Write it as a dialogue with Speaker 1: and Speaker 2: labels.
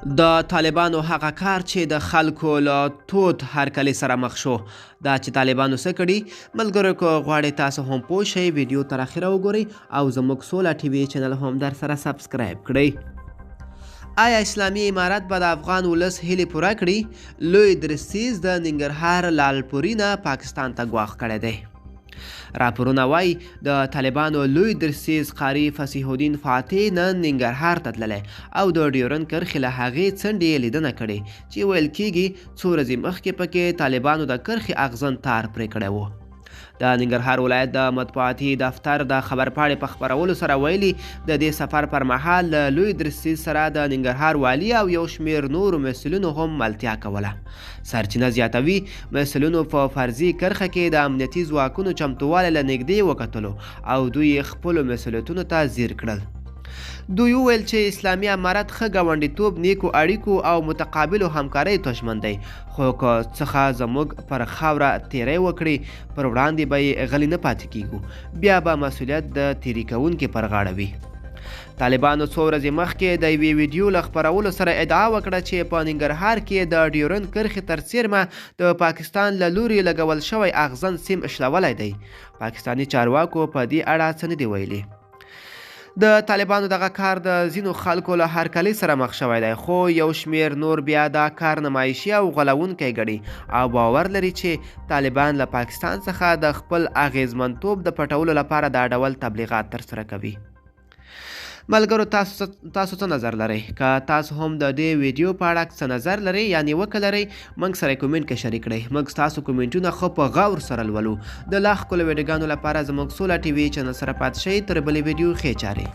Speaker 1: د طالبانو هغه کار چې د خلکو له تود هرکلي سره مخ شو دا چې طالبانو څه کړي ملګرو که غواړئ تاسو هم پوه شئ ویډیو تر اخره وګورئ او زموږ سوله ټي وي چینل هم در سره سبسکرایب کړئ. آیا اسلامي امارت به د افغان ولس هیلې پوره کړي؟ لوی درستیز د ننګرهار لالپوري نه پاکستان ته ګواښ کړی دی. راپورونه وایي د طالبانو لوی درستیز قاري فصیح الدین فاتح نن ننګرهار ته تللی او د ډیورنډ کرښې له هغې څنډې یې لیدنه کړې چې ویل کېږي څو ورځې مخکې پکې طالبانو د کرښې اغزن تار پرې کړی و. د ننګرهار ولایت د مطبوعاتي دفتر د خبرپاڼې په خپرولو سره ویلي د دې سفر پر مهال له لوی درستیز سره د ننګرهار والي او یو شمېر نورو مسؤلینو هم ملتیا کوله. سرچینه زیاتوي مسؤلینو په فرضي کرښه کې د امنیتي ځواکونو چمتووالی له نږدې وکتلو او دوی خپلو مسؤلیتونو ته ځیر کړل. دوی وویل چې اسلامي امارت ښه ګاونډیتوب، نیکو اړیکو او متقابلو همکارۍ تشمن دی، خو که څخه زموږ پر خاوره تیری وکړي پر وړاندې به یې غلي نه پاتې کیږو، بیا به مسؤلیت د تیري کوونکي پر غاړه وي. طالبانو څو ورځې مخکې د یوې ویډیو له خپرولو سره ادعا وکړه چې په ننګرهار کې د ډیورنډ کرښې تر څیرمه د پاکستان له لوري لګول شوی اغزن سیم شلولی دی. پاکستاني چارواکو په دې اړه څه نه دي ویلي. د طالبانو دغه کار د ځینو خلکو له هرکلي سره مخ شوی دی، خو یو شمېر نور بیا دا کار نمایشي او غولونکی ګڼي او باور لري چې طالبان له پاکستان څخه د خپل اغیزمنتوب د پټولو لپاره دا ډول تبلیغات ترسره کوي. ملګرو تاسو څه نظر لرئ؟ که تاسو هم د دې ویډیو په اړه څه نظر لرئ یا نیوکه لرئ موږ سره کومنټ کې شریک کړئ. موږ ستاسو کومنټونه ښه په غور سره لولو. د لا ښکلو ویډیوګانو لپاره زموږ سوله ټي وي چینل سره پاتې شئ. تر بلې ویډیو ښې چارې.